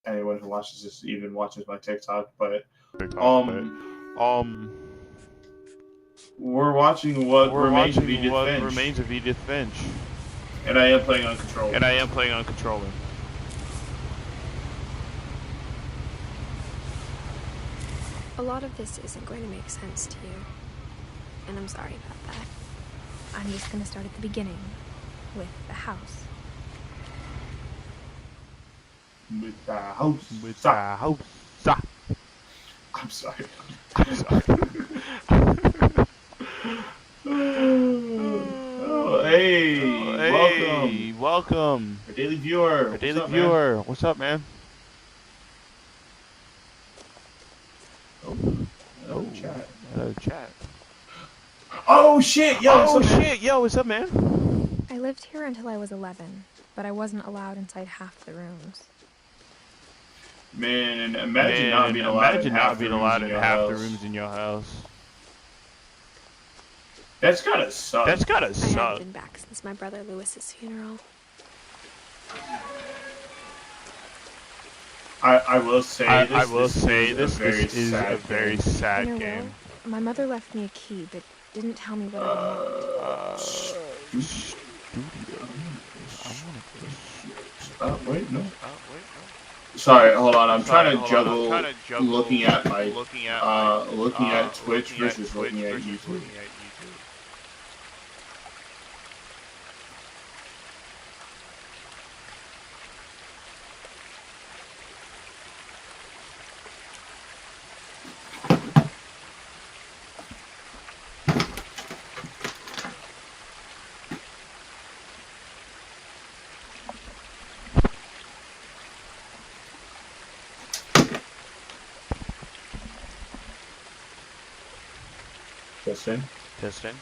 anyone who watches this even watches my TikTok, but TikTok, but um, um, we're watching what we're remains of watching Edith what Finch, remains of Edith Finch, and I am playing on controller. and I am playing on controller. A lot of this isn't going to make sense to you, and I'm sorry about that. I'm just going to start at the beginning, with the house. With the house. With Stop. the house. Stop. I'm sorry. I'm sorry. Oh, hey, Hey, welcome, welcome, our daily viewer. our What's daily up, man? viewer. What's up, man? Oh, Oh, hello, chat. hello, chat. Oh shit, yo, what's Oh up, man? shit, yo, what's up, man? I lived here until I was 11, but I wasn't allowed inside half the rooms. Man, and imagine not being allowed in half the rooms in your house. In your house. That's gotta suck. That's gotta I suck. haven't been back since my brother Lewis's funeral. I will say this is a very sad In her game. will, my mother left me a key, but didn't tell me what it unlocked. Studio. I wanna Wait, no. Oh, wait, no. Sorry, hold on. I'm Sorry, trying to hold on. juggle I'm trying to juggle looking at my looking at Twitch versus looking at versus YouTube. looking at YouTube. Testing. Testing.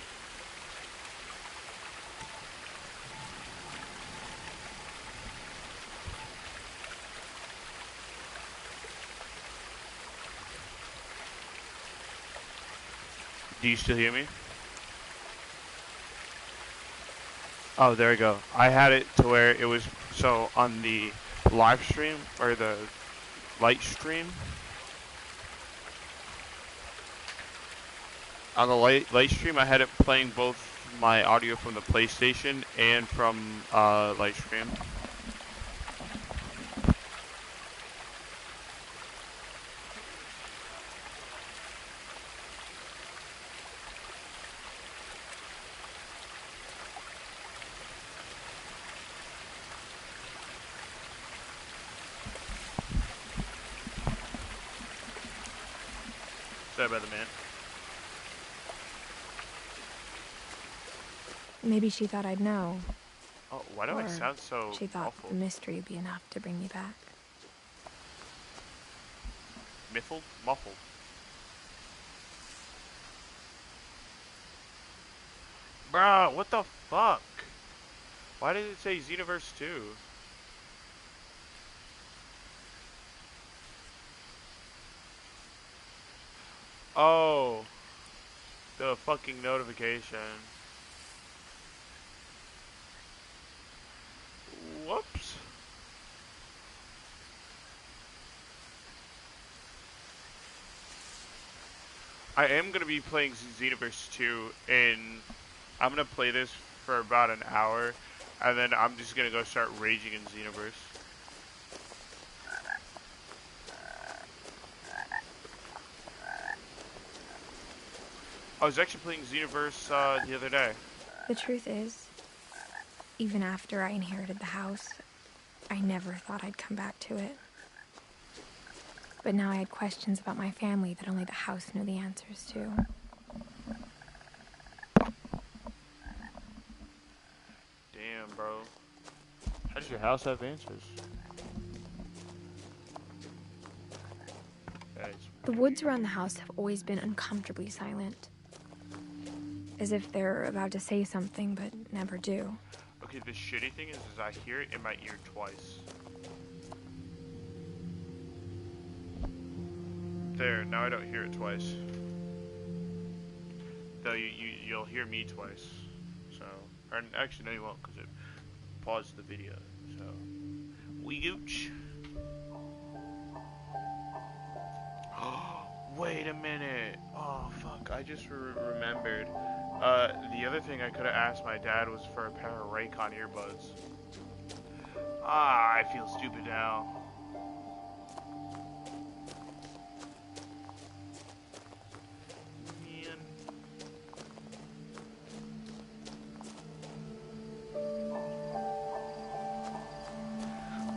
Do you still hear me? Oh, there we go. I had it to where it was, so on the live stream, or the light stream, on the light stream, I had it playing both my audio from the PlayStation and from light stream. Sorry about the man. Maybe she thought I'd know. Oh, why do I sound so She thought awful? the mystery would be enough to bring me back. Muffled? Muffled. Bruh, what the fuck? Why did it say Xenoverse 2? Oh, the fucking notification. Whoops. I am going to be playing Xenoverse 2, and I'm going to play this for about an hour, and then I'm just going to go start raging in Xenoverse. I was actually playing Xenoverse the other day. The truth is, even after I inherited the house, I never thought I'd come back to it. But now I had questions about my family that only the house knew the answers to. Damn, bro. How does your house have answers? The woods around the house have always been uncomfortably silent. As if they're about to say something, but never do. Okay, the shitty thing is I hear it in my ear twice. There, now I don't hear it twice. Though you'll hear me twice. So, or actually no you won't, because it paused the video. So, we gooch. wait a minute. Oh, fuck. I just remembered. The other thing I could have asked my dad was for a pair of Raycon earbuds. Ah, I feel stupid now. Man.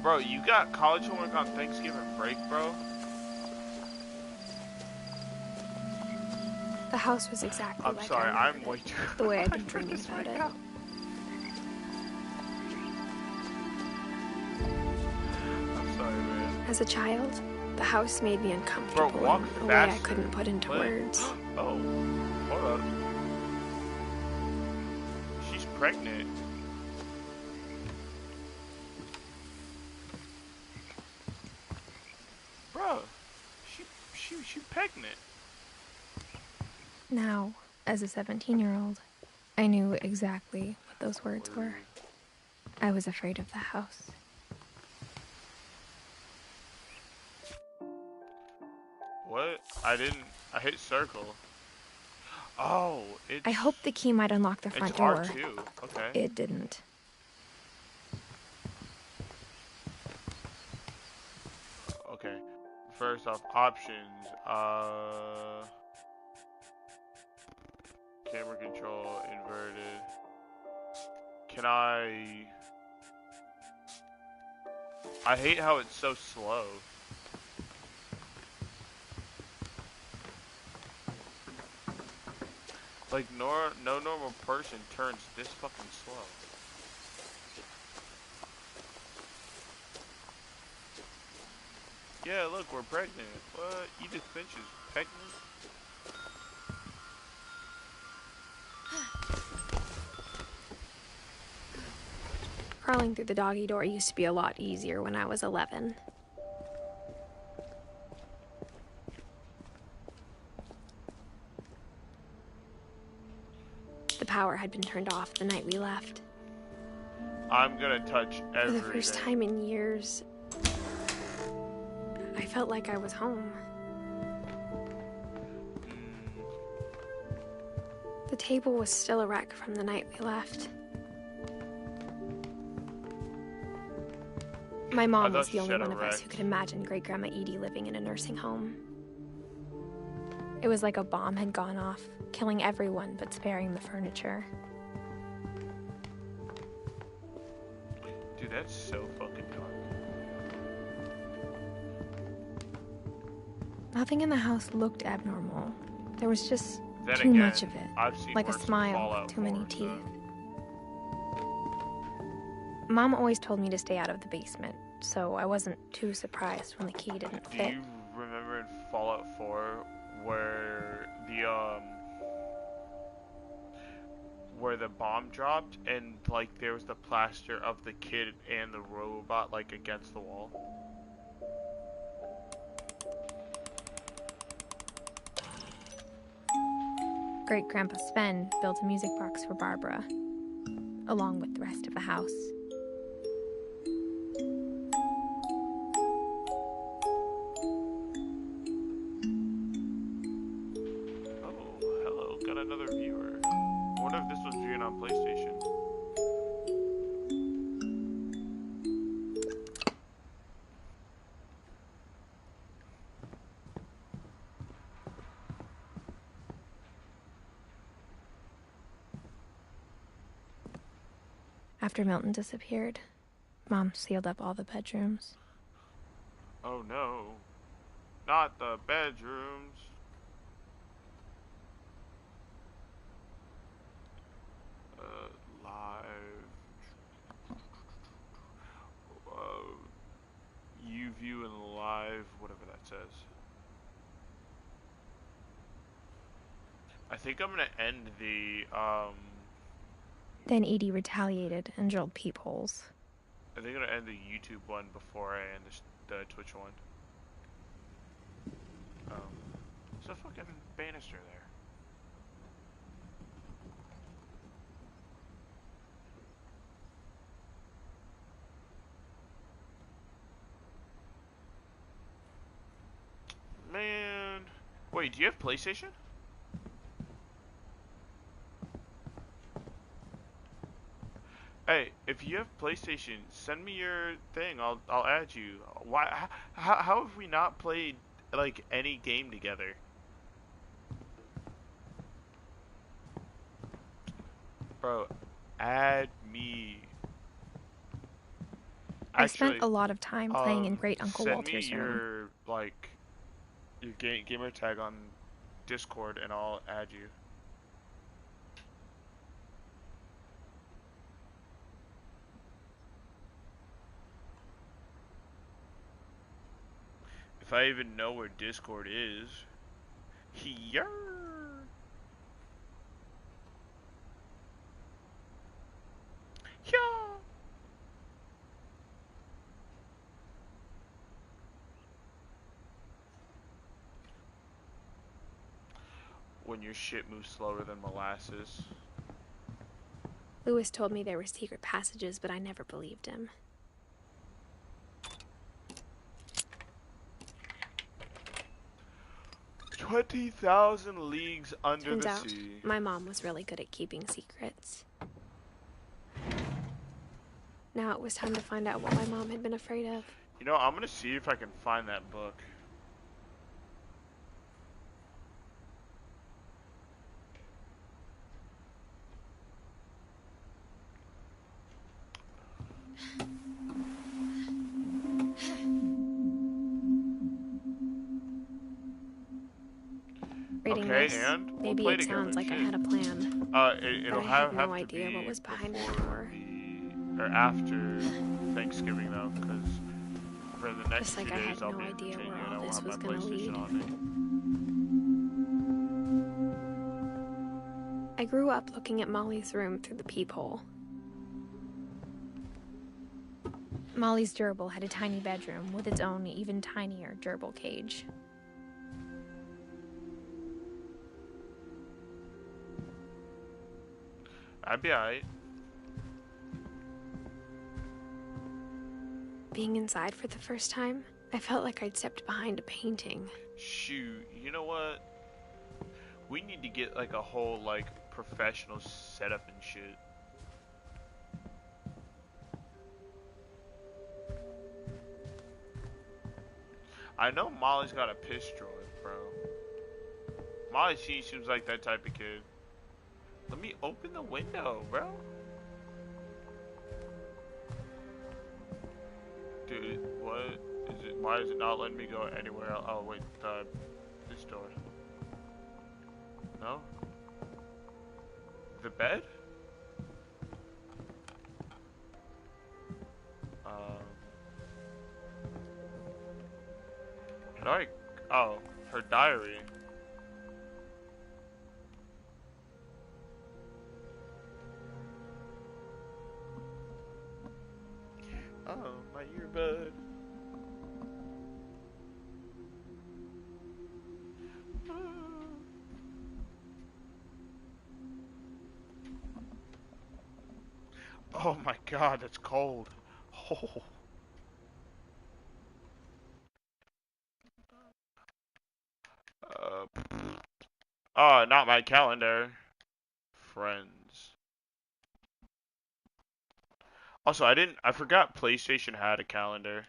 Bro, you got college homework on Thanksgiving break, bro? The house was exactly I'm like sorry, I I'm way too... the way I'd been dreaming about it. I'm sorry, man. As a child, the house made me uncomfortable Bro, walk in a way I couldn't put into words. Oh, hold up. She's pregnant. Bro, she pregnant. Now, as a 17-year-old, I knew exactly what those words were. I was afraid of the house. What? I hit circle. Oh, I hoped the key might unlock the front door. It's R2, okay. It didn't. Okay. First off, options. Camera control, inverted. Can I hate how it's so slow. Like, no normal person turns this fucking slow. Yeah, look, we're pregnant. What? Edith Finch is pregnant? Crawling through the doggy door used to be a lot easier when I was 11. The power had been turned off the night we left. I'm gonna touch everything. For the first time in years, I felt like I was home. The table was still a wreck from the night we left. My mom was the only one of us who could imagine Great-Grandma Edie living in a nursing home. It was like a bomb had gone off, killing everyone but sparing the furniture. Dude, that's so fucking dark. Nothing in the house looked abnormal. There was just too again, much of it. I've seen like a worse smile with too many teeth. Mom always told me to stay out of the basement, so I wasn't too surprised when the key didn't fit. Do you remember in Fallout 4 where the bomb dropped and like there was the plaster of the kid and the robot like against the wall? Great-Grandpa Sven built a music box for Barbara, along with the rest of the house. Oh, hello, got another viewer. I wonder if this was viewing on PlayStation. After Milton disappeared, Mom sealed up all the bedrooms. Oh no, not the bedrooms. You view in live, whatever that says. I think I'm gonna end the, Then Edie retaliated and drilled peepholes. I think I'm gonna end the YouTube one before I end the Twitch one. There's a fucking banister there. Man, wait, Molly, do you have PlayStation? Hey, if you have PlayStation, send me your thing. I'll add you. Why? How have we not played like any game together? Bro, add me. I spent a lot of time playing in Great Uncle Walter's room. Send me your your gamer tag on Discord, and I'll add you. If I even know where Discord is. Here. Yeah. When your shit moves slower than molasses. Lewis told me there were secret passages, but I never believed him. 20,000 leagues under Turns the out, sea. my mom was really good at keeping secrets. Now it was time to find out what my mom had been afraid of. You know, I'm gonna see if I can find that book. Reading this, maybe it sounds like I had a plan. It'll but I had no have idea to be what was behind the before door. or after Thanksgiving though, because for the next Just like few I days had I'll no be in idea Virginia where and I all won't this have my was gonna PlayStation lead. on me. I grew up looking at Molly's room through the peephole. Molly's gerbil had a tiny bedroom with its own even tinier gerbil cage. I'd be alright. Being inside for the first time, I felt like I'd stepped behind a painting. Shoot, you know what? We need to get like a whole like professional setup and shit. I know Molly's got a piss droid, bro. Molly seems like that type of kid. Let me open the window, bro. Dude, what is it? Why is it not letting me go anywhere else? Oh, wait, this door. No? The bed? How do I... Oh, her diary. Oh, my earbud. Oh my god, that's cold. Oh. Oh, not my calendar. Friends. Also, I forgot PlayStation had a calendar.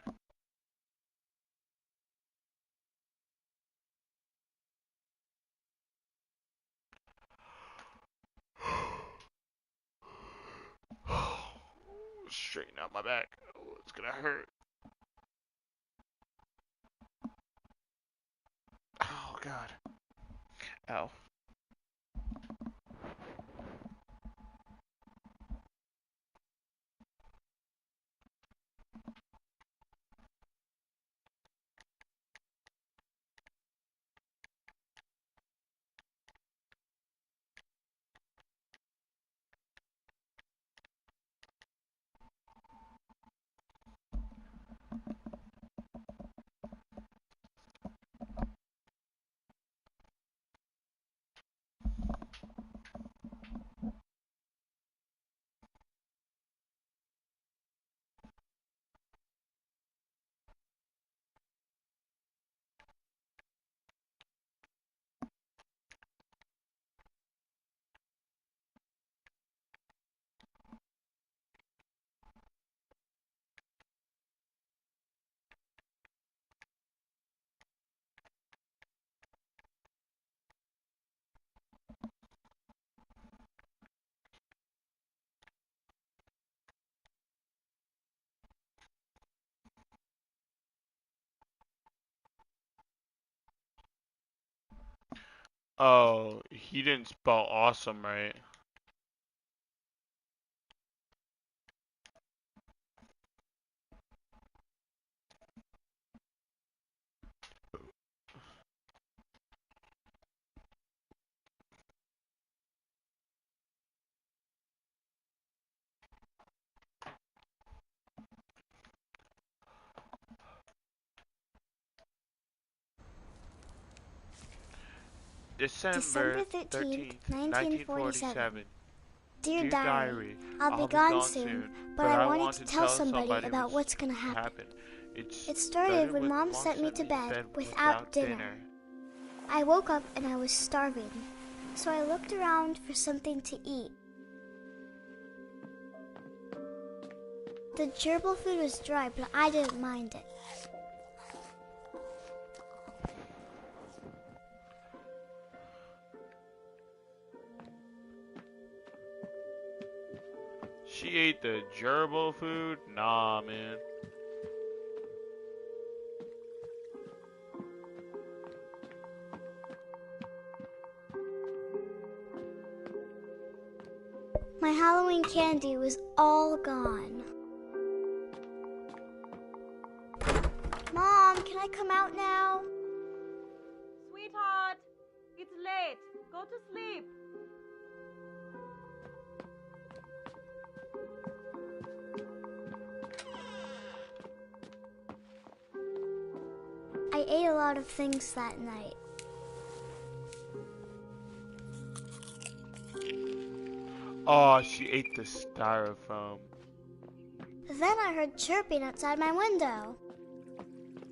Straighten out my back. Oh, it's gonna hurt. Oh god. Ow. Oh, he didn't spell awesome right. December 13th, 1947. Dear Dear Diary, Diary, I'll be gone soon, but I wanted to tell somebody about what's gonna happen. It started when Mom sent me to bed without dinner. I woke up and I was starving, so I looked around for something to eat. The gerbil food was dry, but I didn't mind it. She ate the gerbil food? Nah, man. My Halloween candy was all gone. Mom, can I come out now? Sweetheart, it's late. Go to sleep. I ate a lot of things that night. Oh, she ate the styrofoam. Then I heard chirping outside my window.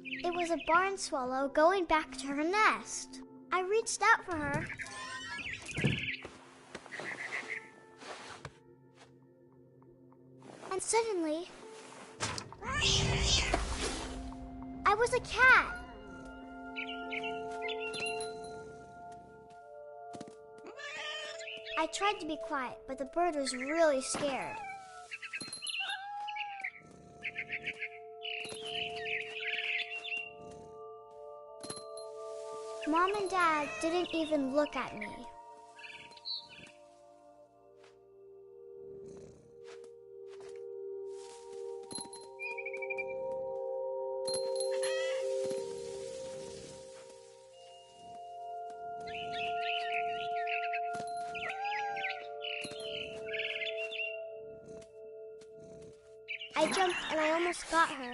It was a barn swallow going back to her nest. I reached out for her. And suddenly, I was a cat. I tried to be quiet, but the bird was really scared. Mom and Dad didn't even look at me. I jumped and I almost got her.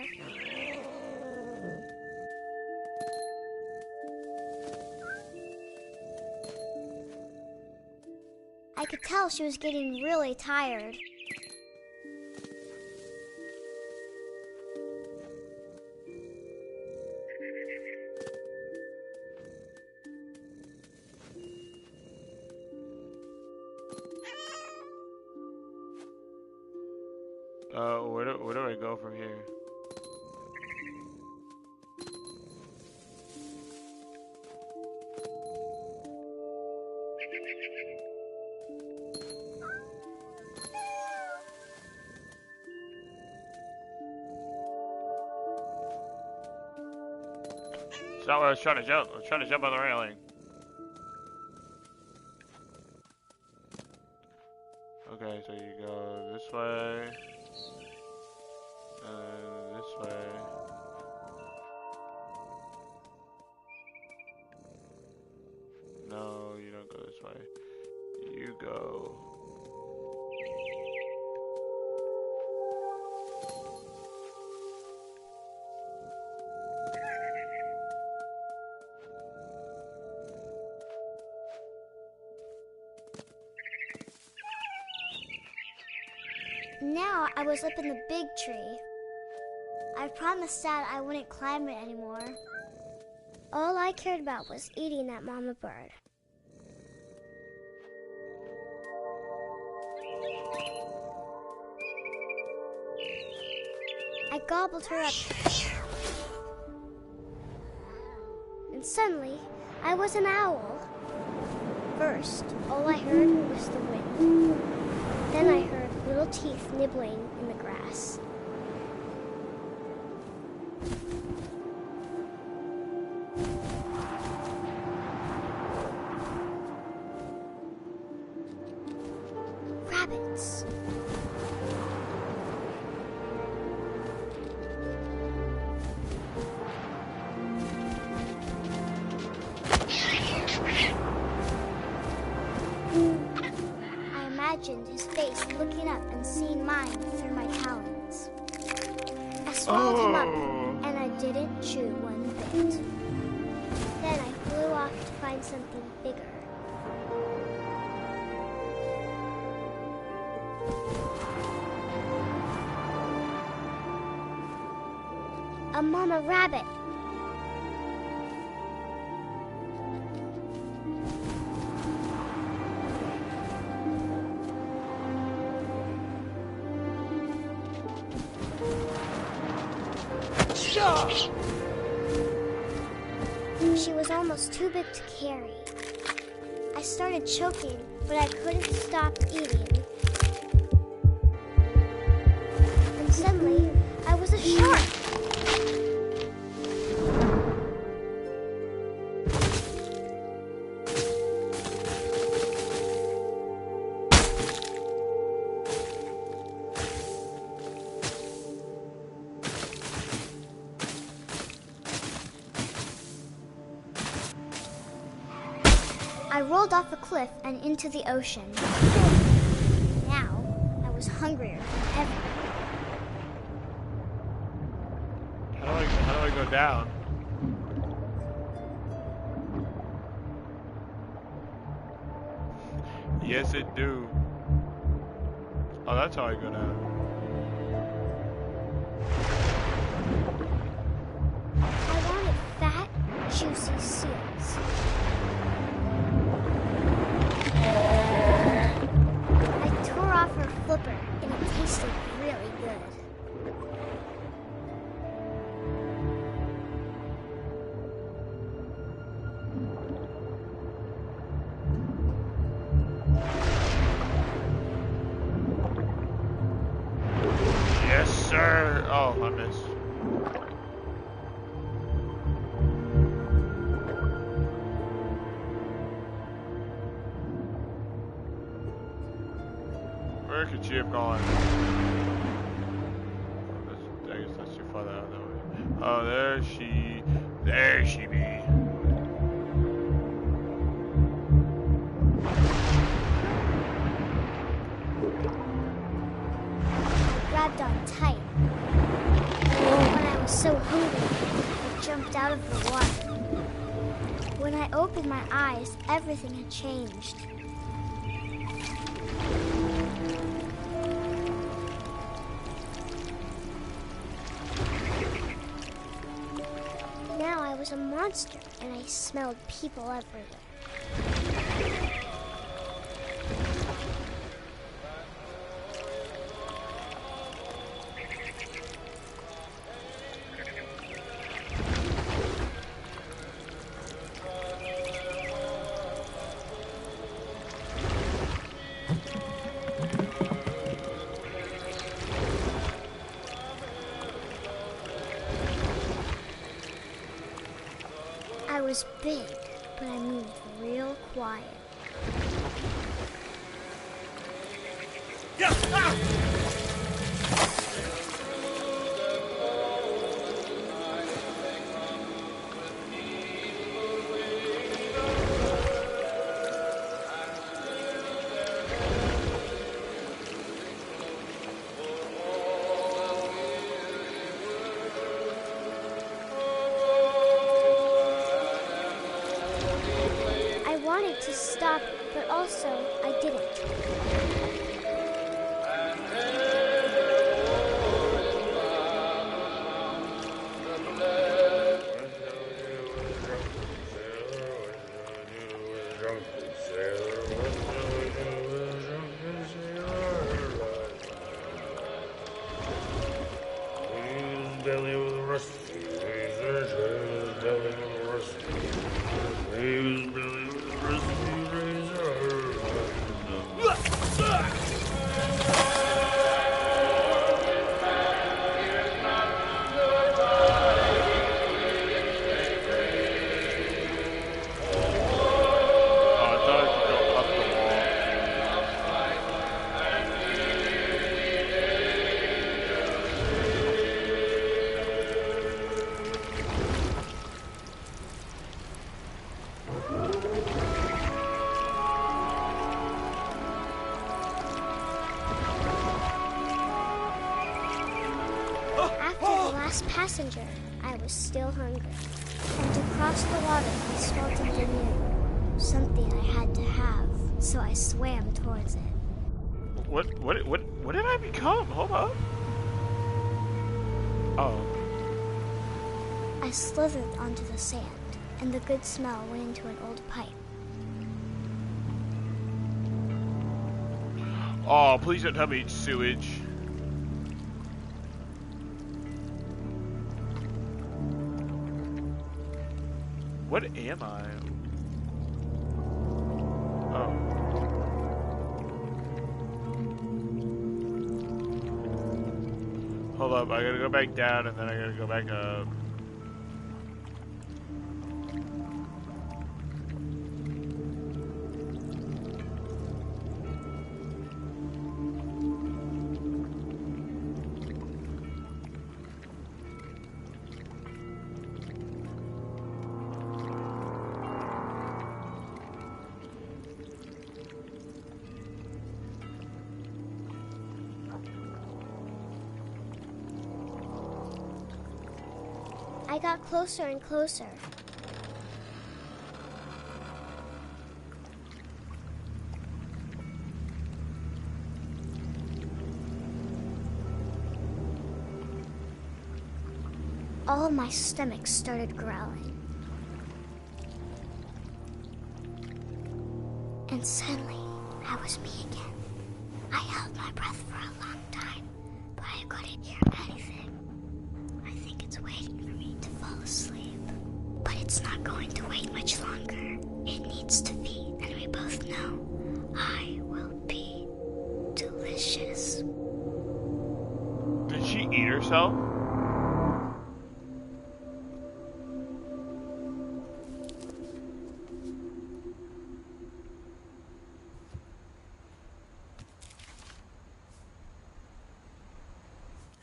I could tell she was getting really tired. Where do I go from here? That's not where I was trying to jump. I was trying to jump on the railing. Okay, so you go this way. This way. No, you don't go this way. You go. Now I was up in the big tree. I promised Dad I wouldn't climb it anymore. All I cared about was eating that mama bird. I gobbled her up. And suddenly, I was an owl. First, all I heard was the wind. Then I heard little teeth nibbling in the grass. woods. I imagined his face looking up and seeing mine through my talons. I swallowed him up, and I didn't chew one bit. Then I flew off to find something bigger. A mama rabbit. She was almost too big to carry. I started choking, but I couldn't stop eating. And suddenly, I was a shark. I rolled off a cliff and into the ocean. Now, I was hungrier than ever. How do I go down? Yes, it do. Oh, that's how I go down. I wanted fat, juicy seals. I tore off her flipper, and it tasted really good. Yes, sir. Oh, I missed. Where could she have gone? I guess that's too far that way. Oh, there she be. Grabbed on tight. When I was so hungry, I jumped out of the water. When I opened my eyes, everything had changed. Now I was a monster, and I smelled people everywhere. I was big, but I moved real quiet. I wanted to stop, but also I didn't. passenger, I was still hungry. And to cross the water, I smelled something new. Something I had to have, so I swam towards it. What did I become? Hold up. Oh. I slithered onto the sand, and the good smell went into an old pipe. Oh, please don't tell me it's sewage. What am I? Oh. Hold up, I gotta go back down and then I gotta go back up. I got closer and closer. All of my stomach started growling. And suddenly, I was me again. I held my breath for a long time, but I couldn't hear anything. I think it's waiting for me to fall asleep. But it's not going to wait much longer. It needs to feed, and we both know I will be delicious. Did she eat herself?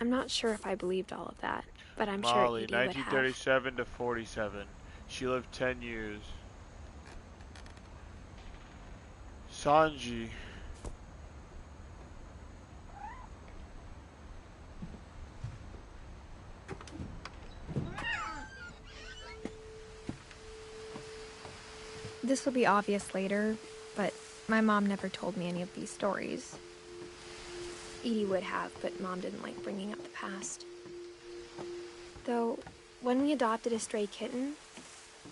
I'm not sure if I believed all of that, but I'm Molly, sure Edie would have. 1937 to 47. She lived 10 years. Sanji. This will be obvious later, but my mom never told me any of these stories. Edie would have, but Mom didn't like bringing up the past. Though, when we adopted a stray kitten,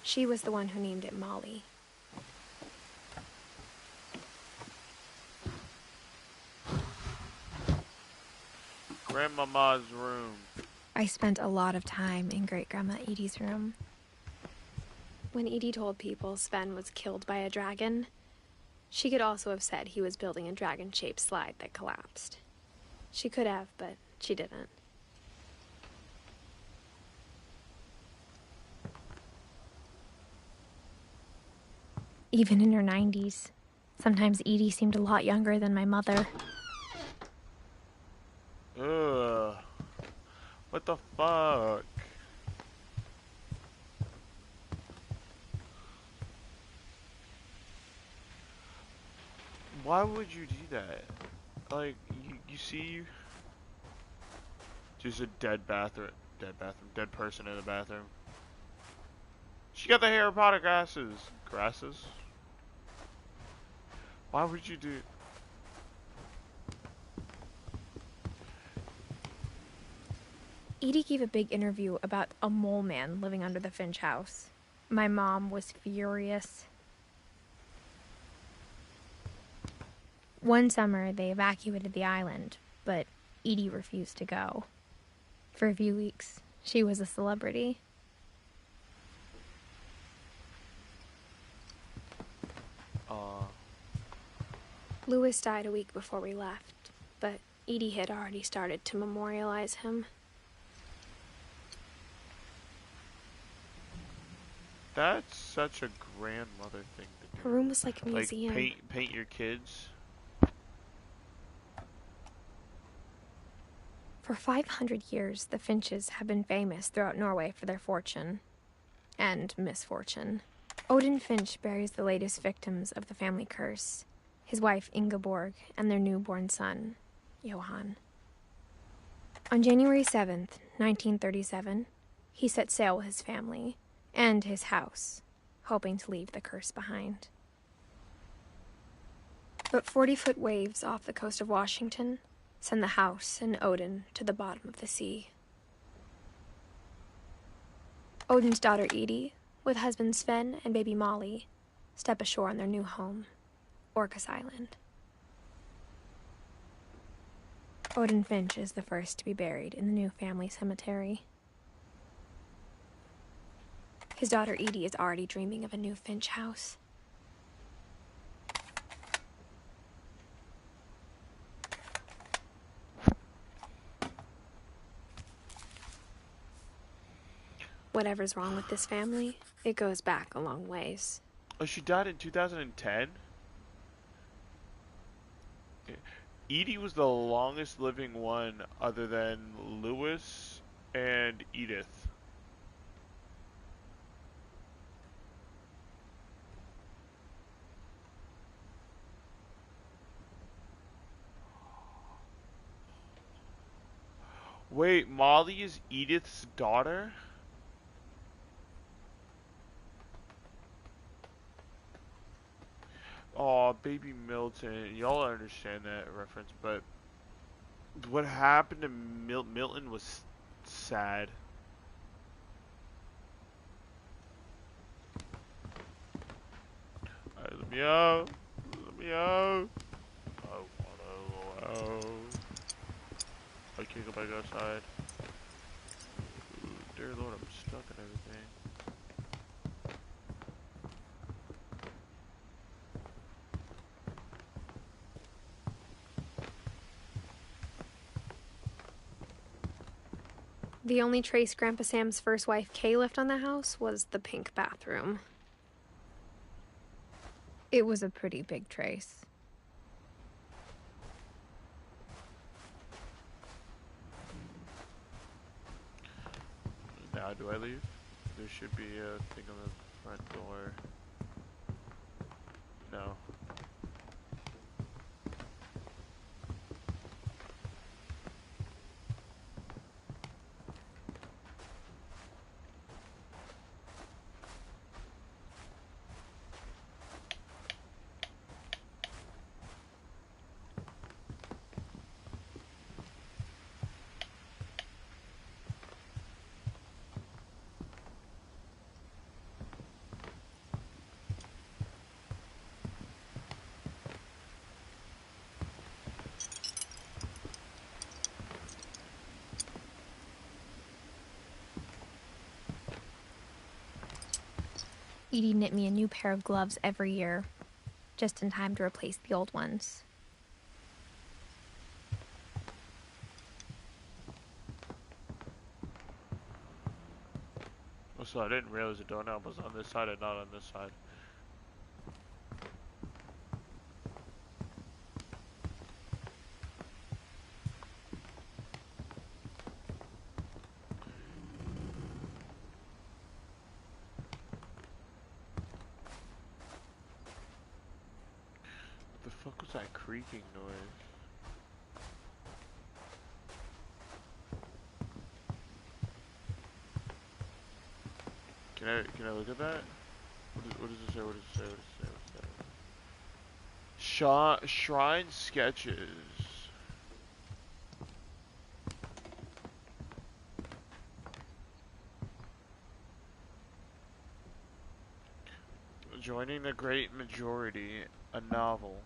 she was the one who named it Molly. Grandmama's room. I spent a lot of time in Great-Grandma Edie's room. When Edie told people Sven was killed by a dragon, she could also have said he was building a dragon-shaped slide that collapsed. She could have, but she didn't. Even in her 90s, sometimes Edie seemed a lot younger than my mother. Ugh. What the fuck? Why would you do that? Like, you see, just a dead person in the bathroom. She got the Harry Potter grasses. Why would you do? Edie gave a big interview about a mole man living under the Finch house. My mom was furious. One summer, they evacuated the island, but Edie refused to go. For a few weeks, she was a celebrity. Louis died a week before we left, but Edie had already started to memorialize him. That's such a grandmother thing to do. Her room was like a museum. Like paint your kids. For 500 years, the Finches have been famous throughout Norway for their fortune and misfortune. Odin Finch buries the latest victims of the family curse, his wife Ingeborg and their newborn son, Johan. On January 7th, 1937, he set sail with his family and his house, hoping to leave the curse behind. But 40-foot waves off the coast of Washington send the house and Odin to the bottom of the sea. Odin's daughter Edie, with husband Sven and baby Molly, step ashore on their new home, Orcas Island. Odin Finch is the first to be buried in the new family cemetery. His daughter Edie is already dreaming of a new Finch house. Whatever's wrong with this family, it goes back a long ways. Oh, she died in 2010? Edie was the longest living one other than Lewis and Edith. Wait, Molly is Edith's daughter? Oh, baby Milton. Y'all understand that reference, but what happened to Milton was sad. Alright, let me out. Let me out. I wanna go out. I can't go back outside. Ooh, dear Lord, I'm stuck in everything. The only trace Grandpa Sam's first wife Kay left on the house was the pink bathroom. It was a pretty big trace. Now do I leave? There should be a thing on the front door. No. Edie knit me a new pair of gloves every year, just in time to replace the old ones. Oh, so I didn't realize the doorknob was on this side and not on this side. What the fuck was that creaking noise? Can I look at that? What does it say? What does it say? What does it say? What does it say? Shrine sketches. Joining the Great Majority, a novel.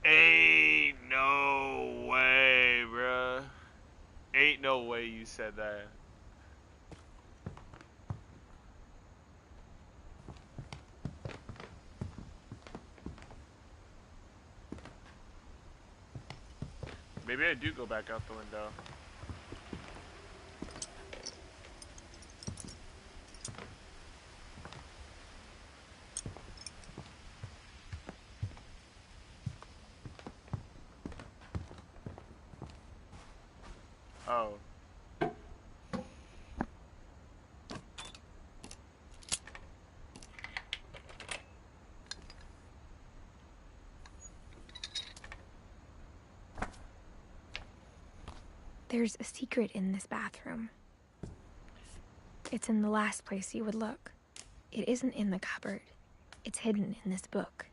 Ain't no way, bruh. Ain't no way you said that. Maybe I do go back out the window. Oh. There's a secret in this bathroom. It's in the last place you would look. It isn't in the cupboard. It's hidden in this book.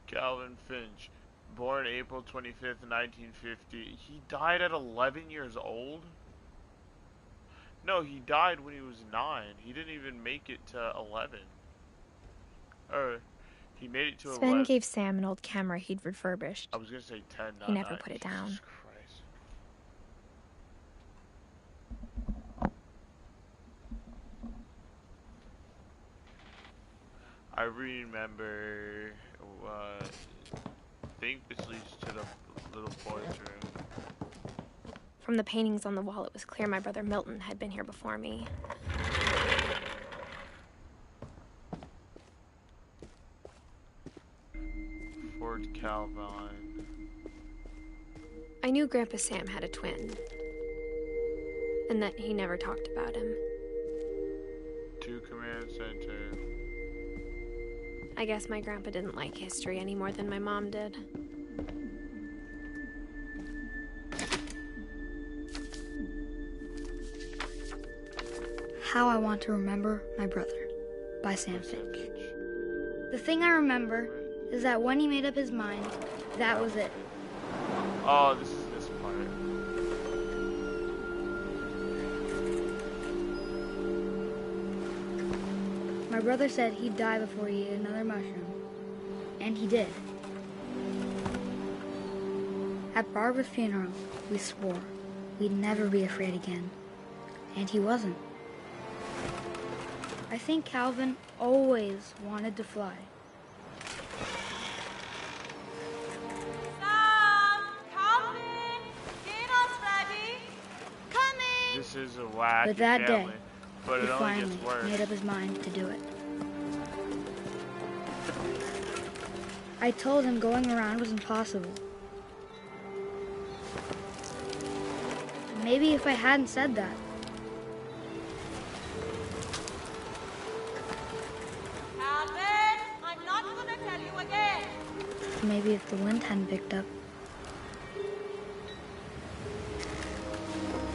Calvin Finch, born April 25th, 1950. He died at 11 years old? No, he died when he was 9. He didn't even make it to 11. Or, he made it to 11. Sven gave Sam an old camera he'd refurbished. I was gonna say 10, not He never 9. put it down. Jesus Christ. I remember, I think this leads to the little boy's room. From the paintings on the wall, it was clear my brother Milton had been here before me. Fort Calvine. I knew Grandpa Sam had a twin, and that he never talked about him. 2 Command Center. I guess my grandpa didn't like history any more than my mom did. How I Want to Remember My Brother by Sam Finch. The thing I remember is that when he made up his mind, that was it. Oh, this is this part. My brother said he'd die before he ate another mushroom. And he did. At Barbara's funeral, we swore we'd never be afraid again. And he wasn't. I think Calvin always wanted to fly. Sam! Calvin! Dinner's ready! Coming! This is a wacky But that family, day, but he it only finally gets worse. made up his mind to do it. I told him going around was impossible. Maybe if I hadn't said that, Calvin! I'm not gonna tell you again! maybe if the wind hadn't picked up,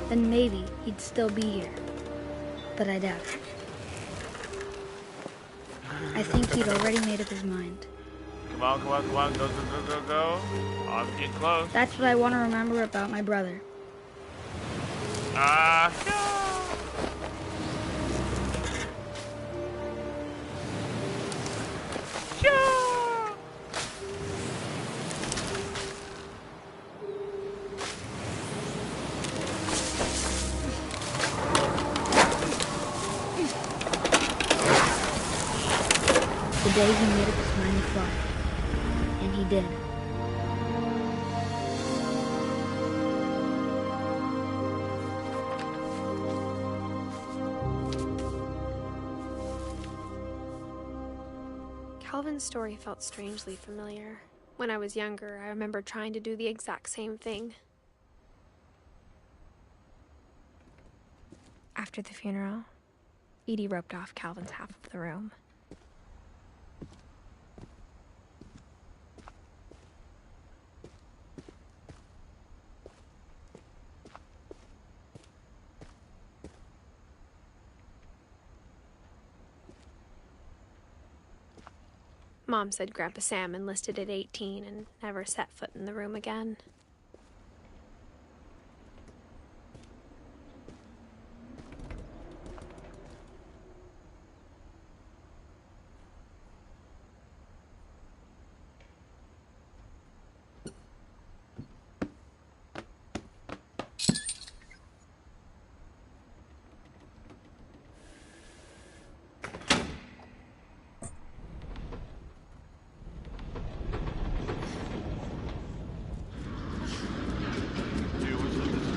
then maybe he'd still be here. But I doubt it. I think he'd already made up his mind. Come on, come on, come on. Go, go, go, go, go. Oh, I'm getting close. That's what I want to remember about my brother. The day he made up his mind to fly. And he did. Calvin's story felt strangely familiar. When I was younger, I remember trying to do the exact same thing. After the funeral, Edie roped off Calvin's half of the room. Mom said Grandpa Sam enlisted at 18 and never set foot in the room again.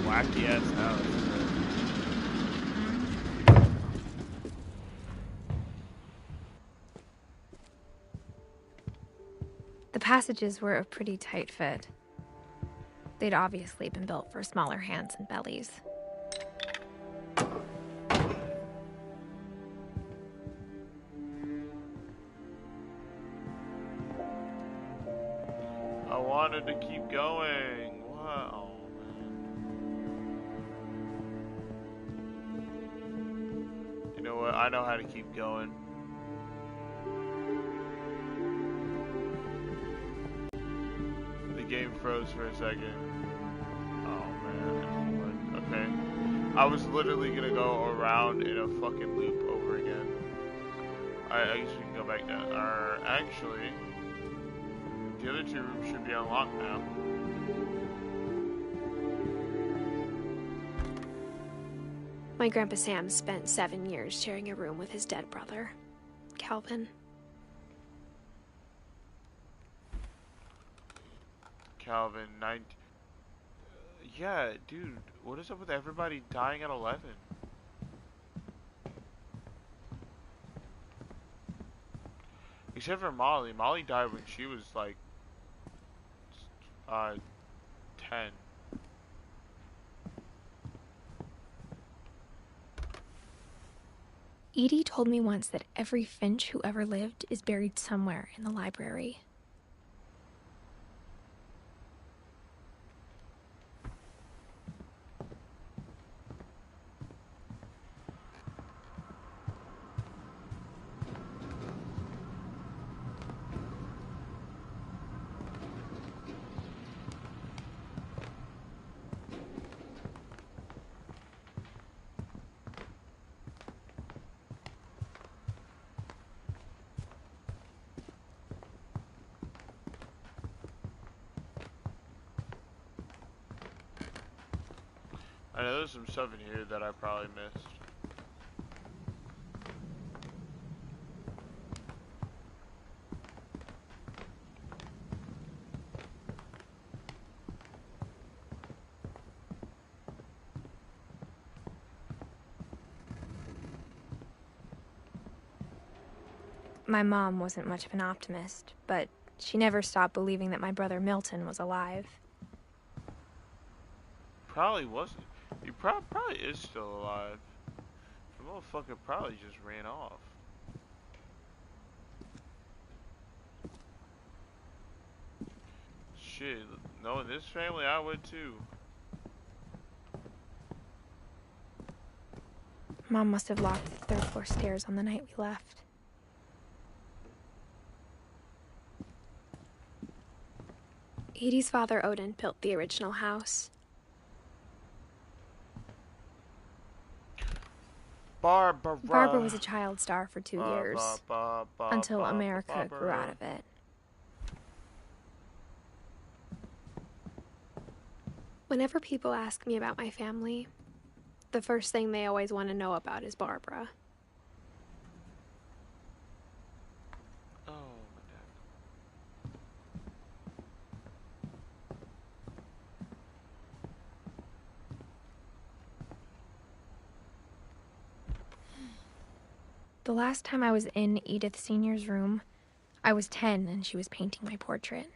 Wacky ass house. The passages were a pretty tight fit. They'd obviously been built for smaller hands and bellies. wanted to keep going. What? Oh, man. You know what? I know how to keep going. The game froze for a second. Oh, man. Okay. I was literally gonna go around in a fucking loop over again. I guess we can go back down. Actually, the other two rooms should be unlocked now. My Grandpa Sam spent 7 years sharing a room with his dead brother, Calvin. Calvin, 19... yeah, dude, what is up with everybody dying at 11? Except for Molly. Molly died when she was like 10. Edie told me once that every Finch who ever lived is buried somewhere in the library. I know there's some stuff in here that I probably missed. My mom wasn't much of an optimist, but she never stopped believing that my brother Milton was alive. Probably wasn't. He probably is still alive. The motherfucker probably just ran off. Shit, knowing this family, I would too. Mom must have locked the third floor stairs on the night we left. Edie's father, Odin, built the original house. Barbara was a child star for 2 years, until America grew out of it. Whenever people ask me about my family, the first thing they always want to know about is Barbara. Oh, my dad. The last time I was in Edith Sr.'s room, I was 10 and she was painting my portrait.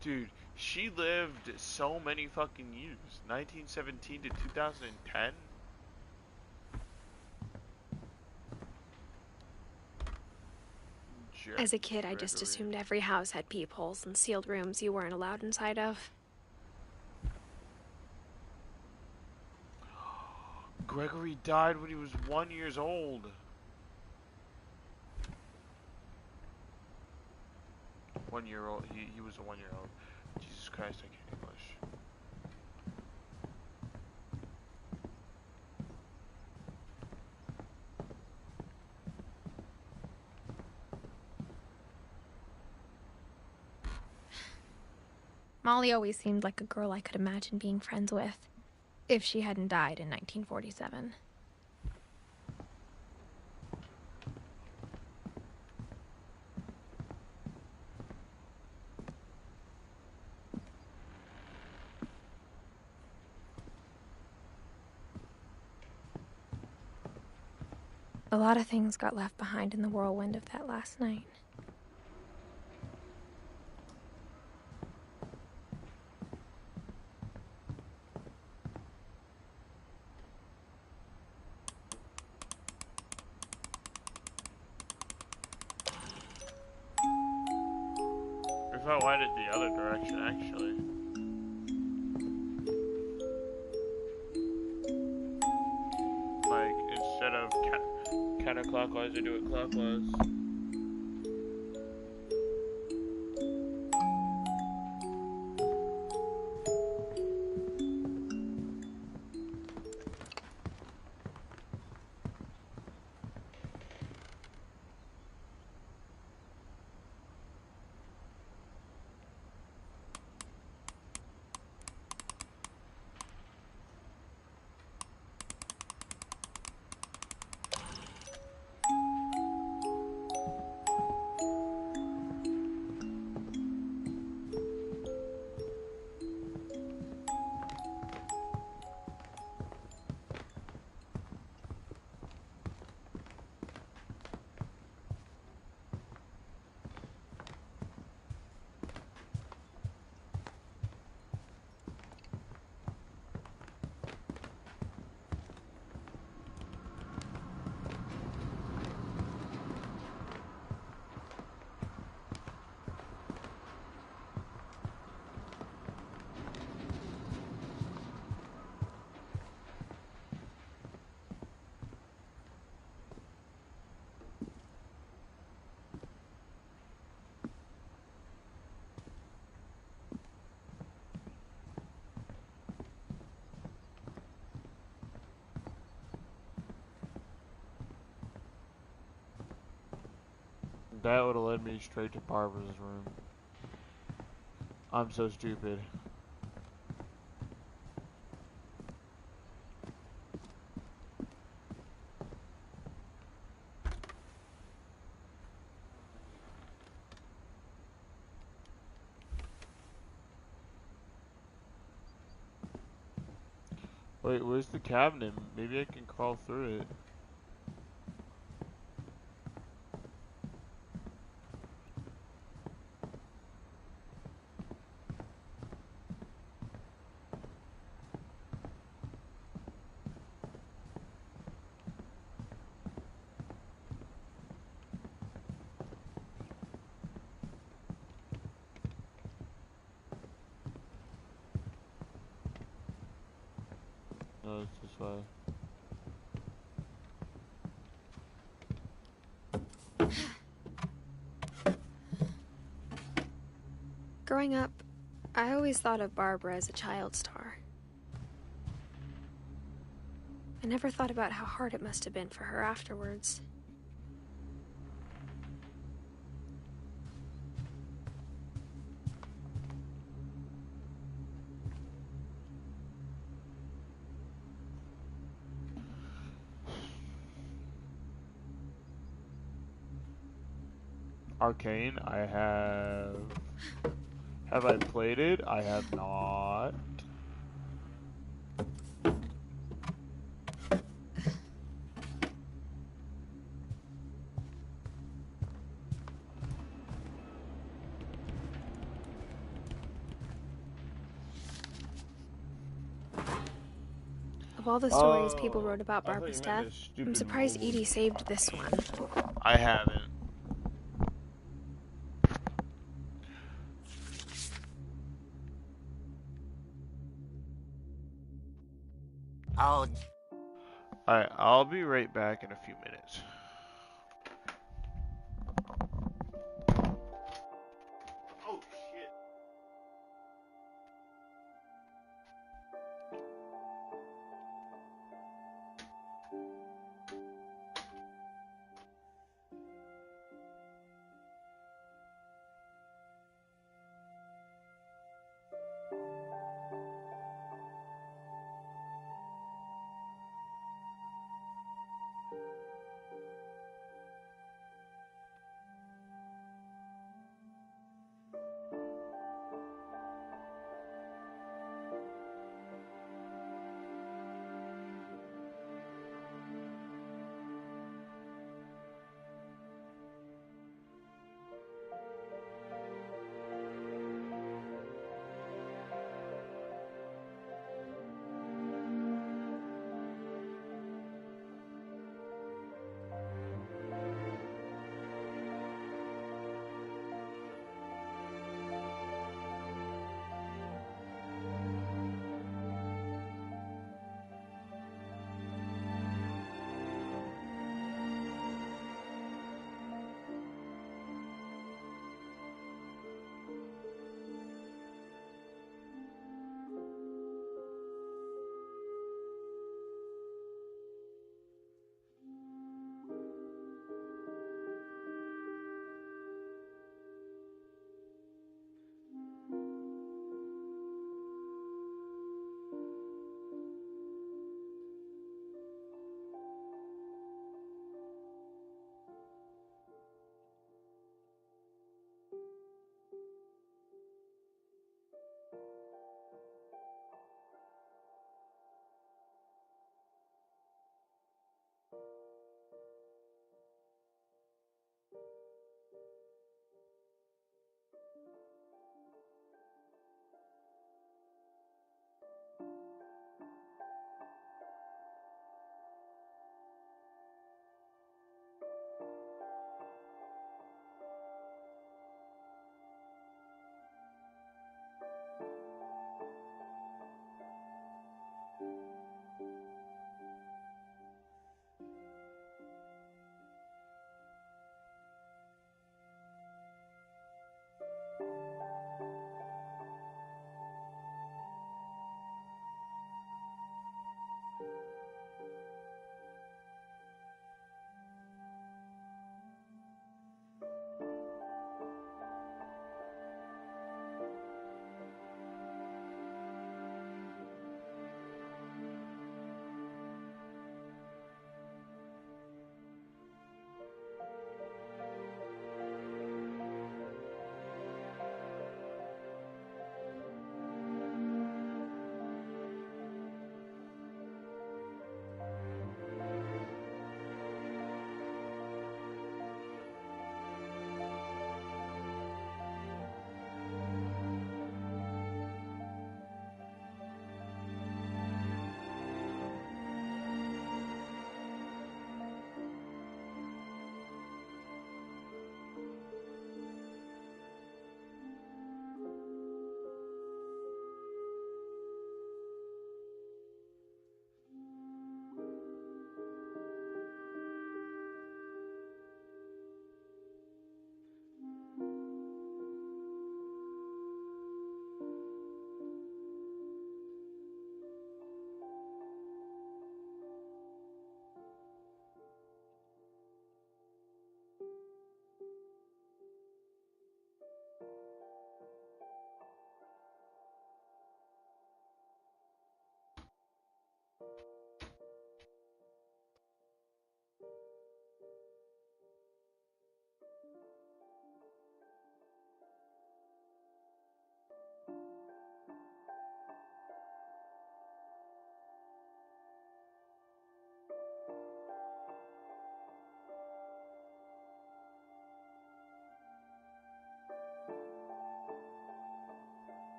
Dude, she lived so many fucking years. 1917 to 2010? As a kid, I just assumed every house had peepholes and sealed rooms you weren't allowed inside of. Gregory died when he was 1 year old. He was a 1 year old. Jesus Christ, I can't English. Molly always seemed like a girl I could imagine being friends with, if she hadn't died in 1947. A lot of things got left behind in the whirlwind of that last night. if I went it the other direction, actually. Like, instead of counterclockwise, I do it clockwise. That would have led me straight to Barbara's room. I'm so stupid. Wait, where's the cabinet? Maybe I can crawl through it. No, it's this way. Growing up, I always thought of Barbara as a child star. I never thought about how hard it must have been for her afterwards. Arcane, I have... Have I played it? I have not. Of all the stories people wrote about Barbara's death, I'm surprised Edie saved this one. I haven't. Oh. Alright, I'll be right back in a few minutes. Oh, shit.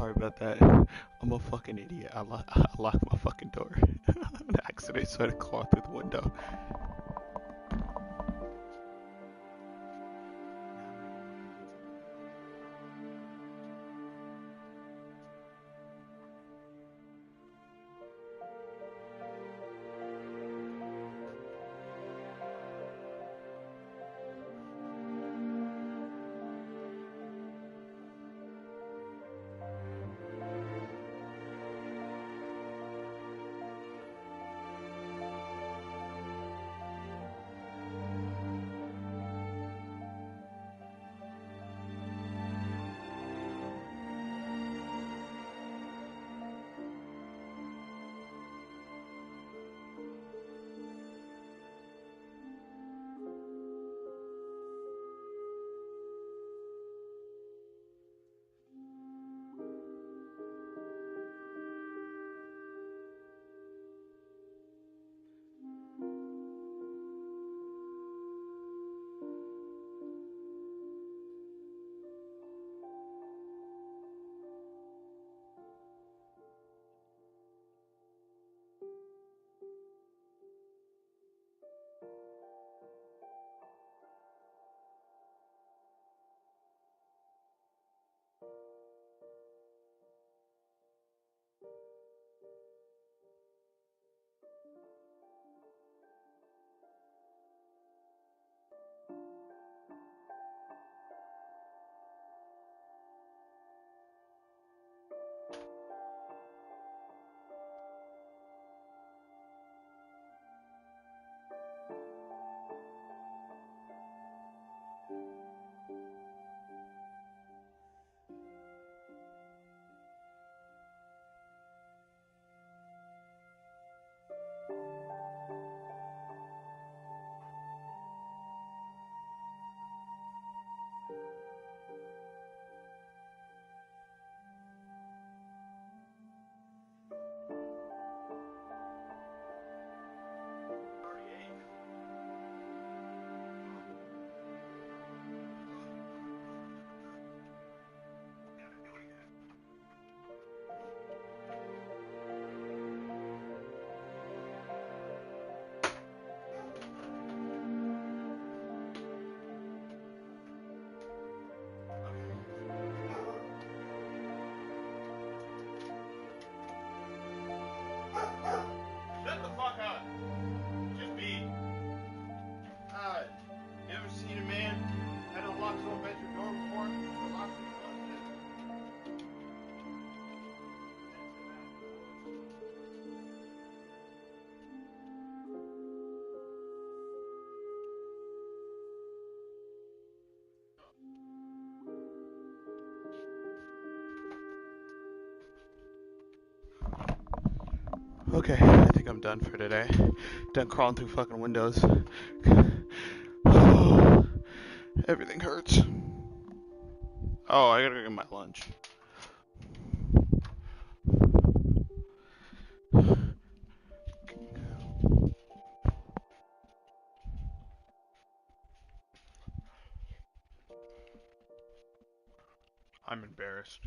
sorry about that. I'm a fucking idiot. I locked my fucking door. On accident, so I had to claw through the window. Okay, I think I'm done for today. Done crawling through fucking windows. Everything hurts. Oh, I gotta go get my lunch. I'm embarrassed.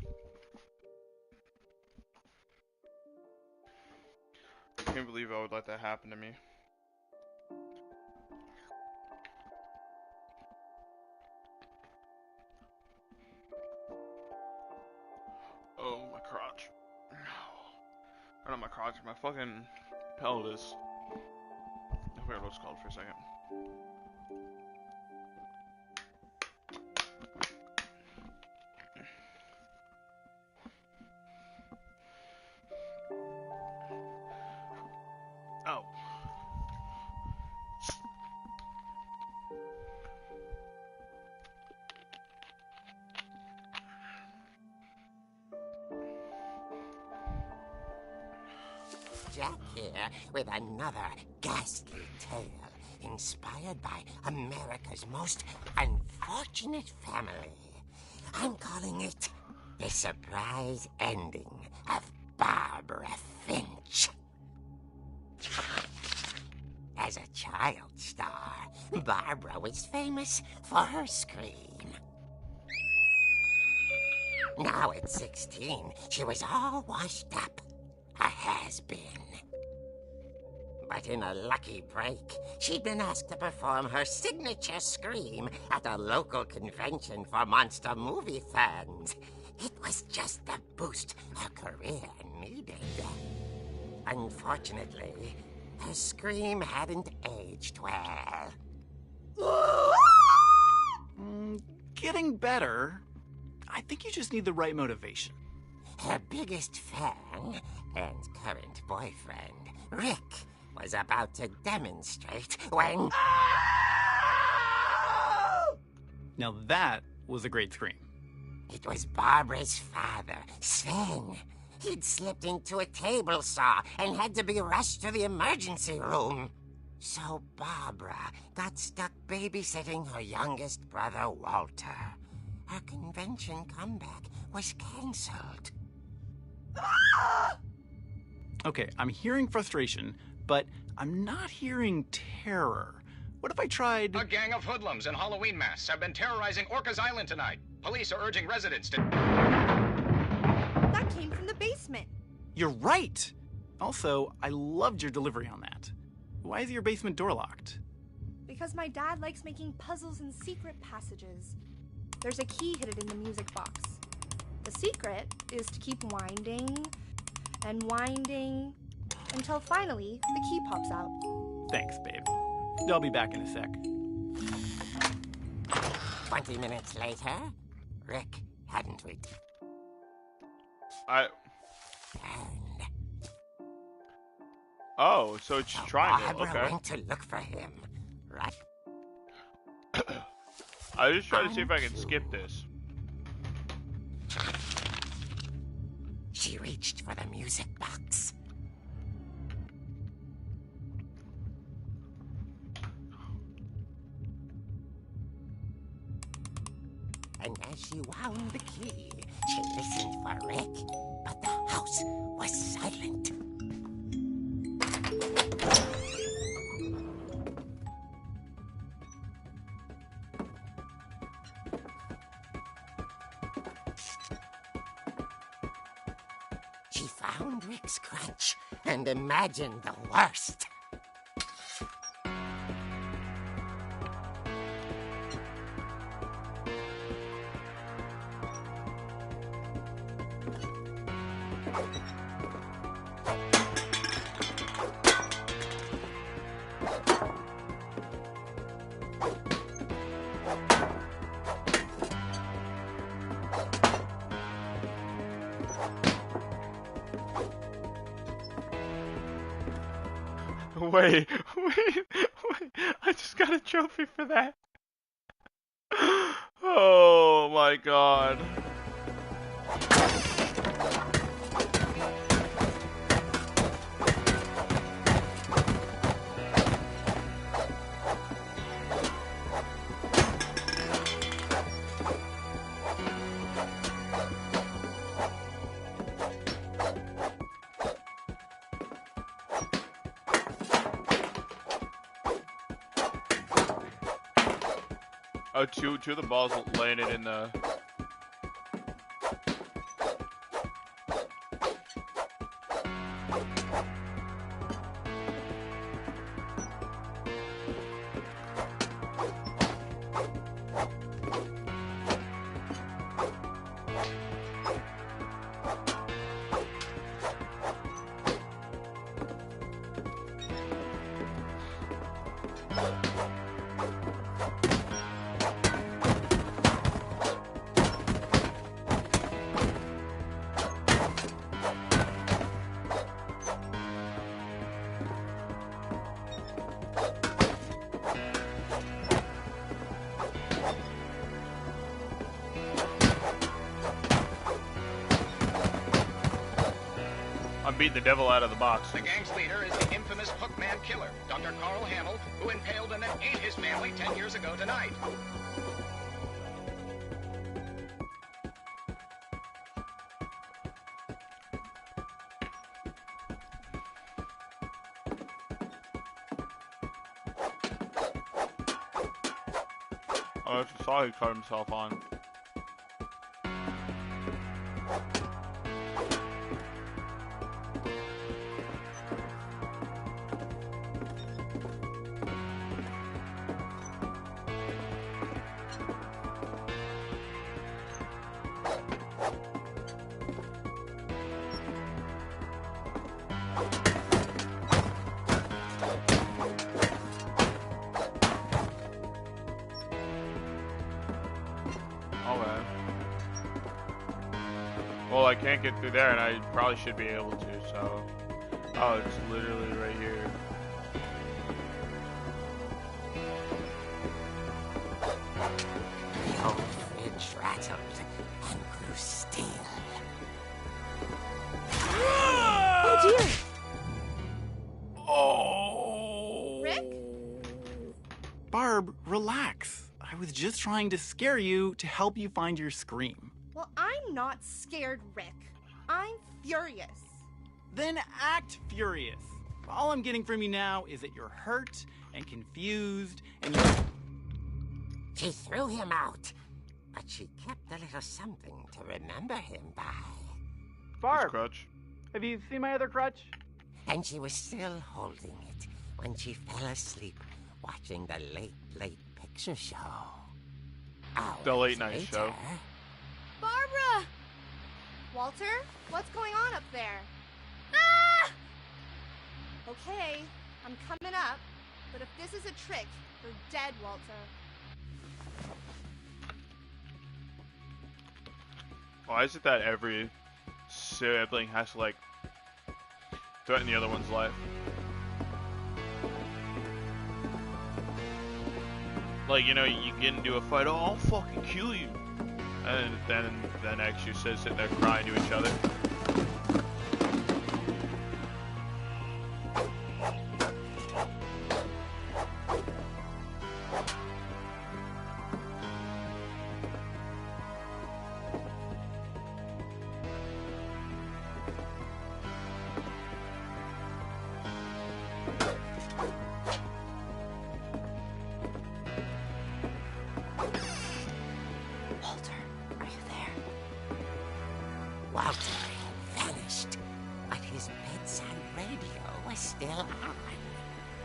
I can't believe I would let that happen to me. Oh, my crotch. Or not my crotch, my fucking pelvis. I forgot what it's called for a second. Oh. Jack here with another ghastly tale inspired by America's most unfortunate family. I'm calling it The Surprise Ending of Barbara Finch. As a child star, Barbara was famous for her scream. Now at 16, she was all washed up. A has-been. But in a lucky break, she'd been asked to perform her signature scream at a local convention for monster movie fans. It was just the boost her career needed. Unfortunately, her scream hadn't aged well. Getting better. I think you just need the right motivation. Her biggest fan and current boyfriend, Rick, was about to demonstrate when... Now that was a great scream. It was Barbara's father, Sven. He'd slipped into a table saw and had to be rushed to the emergency room. So Barbara got stuck babysitting her youngest brother, Walter. Her convention comeback was canceled. Okay, I'm hearing frustration, but I'm not hearing terror. What if I tried... A gang of hoodlums in Halloween masks have been terrorizing Orcas Island tonight. Police are urging residents to... That came from the basement. You're right! Also, I loved your delivery on that. Why is your basement door locked? Because my dad likes making puzzles and secret passages. There's a key hidden in the music box. The secret is to keep winding and winding until finally the key pops out. Thanks, babe. I'll be back in a sec. 20 minutes later, Rick hadn't returned. Oh, so it's trying to, Barbara okay. went to look for him, right? I just try to see if I can skip this. She reached for the music box. And as she wound the key, she listened for Rick, but the house was silent. She found Rick's crutch and imagined the worst. Wait, I just got a trophy for that. Oh my god. Oh, two of the balls landed in the... I'm beating the devil out of the box. The gang's leader is the infamous Hookman killer, Dr. Carl Hamill, who impaled and then ate his family 10 years ago tonight. Oh, I saw he cut himself on. Okay. Well, I can't get through there, and I probably should be able to, so... Oh, it's literally right here. The old fridge rattled and grew still. Oh, dear! Oh! Rick? Barb, relax. I was just trying to scare you to help you find your scream. Well, I'm not scared, Rick. I'm furious. Then act furious. All I'm getting from you now is that you're hurt and confused and you're... She threw him out, but she kept a little something to remember him by. Barb, crutch. Have you seen my other crutch? And she was still holding it when she fell asleep watching the late picture show. The late night show. Barbara! Walter, what's going on up there? Ah! Okay, I'm coming up, but if this is a trick, you're dead, Walter. Why is it that every sibling has to, like, threaten the other one's life? Like, you know, you get into a fight, oh, I'll fucking kill you. And then the next you sit there crying to each other. Walter had vanished, but his bedside radio was still on.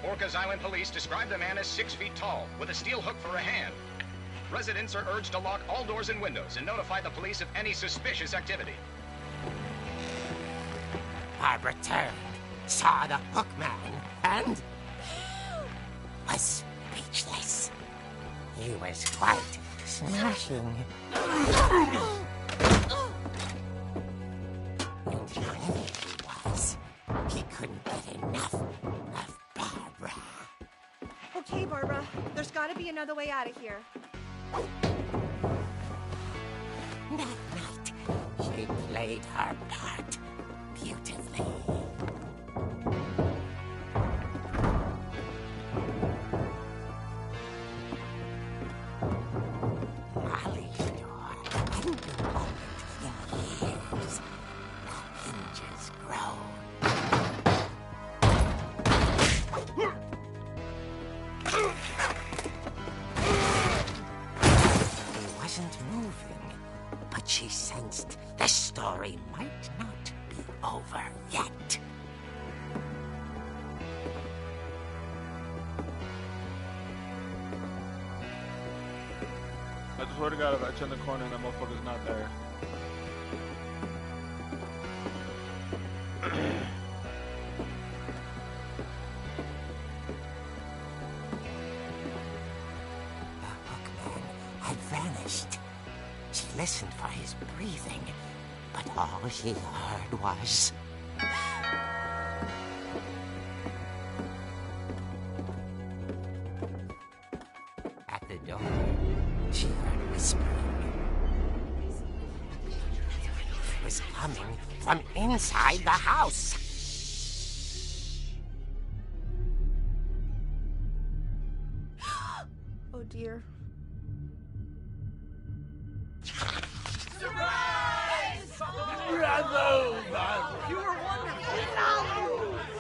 Orcas Island police describe the man as 6 feet tall, with a steel hook for a hand. Residents are urged to lock all doors and windows and notify the police of any suspicious activity. Barbara turned, saw the hook man, and was speechless. He was quite smashing. He couldn't get enough of Barbara. Okay, Barbara, there's gotta be another way out of here. That night, she played her part beautifully. Molly's door hadn't been opened in years. The hinges groaned. He wasn't moving, but she sensed the story might not be over yet. I just swear to God, if I turn the corner and that motherfucker's not there. Had vanished. She listened for his breathing, but all she heard was... At the door, she heard whispering. It was coming from inside the house. Oh dear.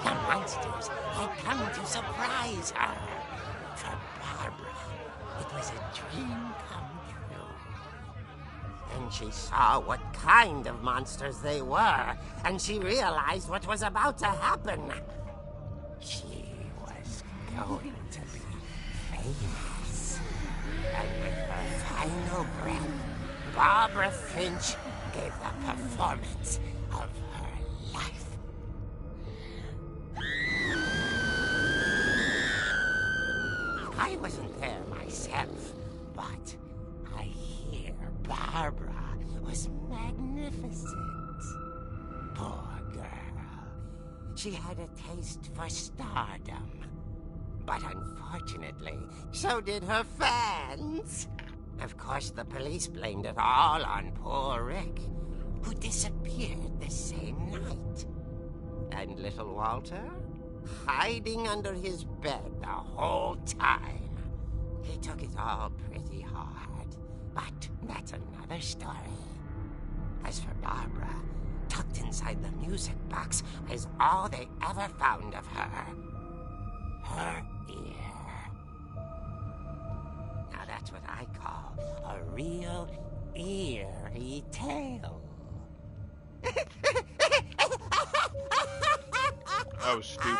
The monsters had come to surprise her. For Barbara, it was a dream come true. Then she saw what kind of monsters they were, and she realized what was about to happen. She was going to be famous. And with her final breath, Barbara Finch gave the performance of her life. I wasn't there myself, but I hear Barbara was magnificent. Poor girl. She had a taste for stardom. But unfortunately, so did her fans. Of course, the police blamed it all on poor Rick, who disappeared the same night. And little Walter? Hiding under his bed the whole time. He took it all pretty hard, but that's another story. As for Barbara, tucked inside the music box is all they ever found of her. Her ear. Now that's what I call a real eerie tale. That was stupid.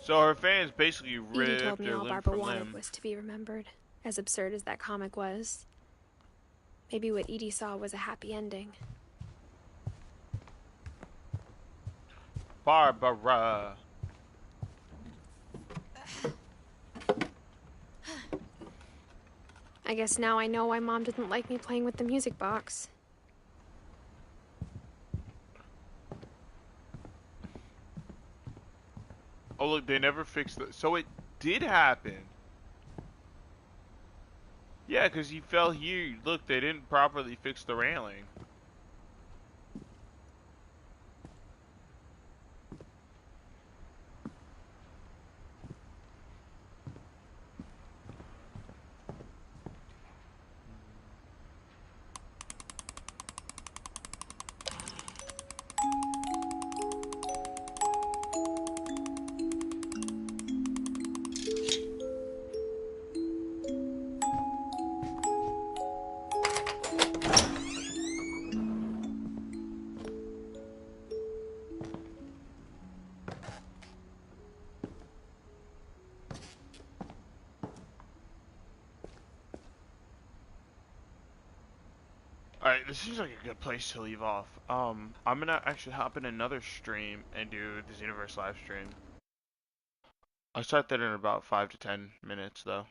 So her fans basically ripped Edie told me her all limb Barbara from wanted limb. was to be remembered, as absurd as that comic was. Maybe what Edie saw was a happy ending. Barbara. I guess now I know why Mom didn't like me playing with the music box. Oh look, they never fixed it. So it did happen. Yeah, because he fell here. Look, they didn't properly fix the railing. Alright, this seems like a good place to leave off. I'm gonna actually hop in another stream and do this universe live stream. I'll start that in about 5 to 10 minutes though.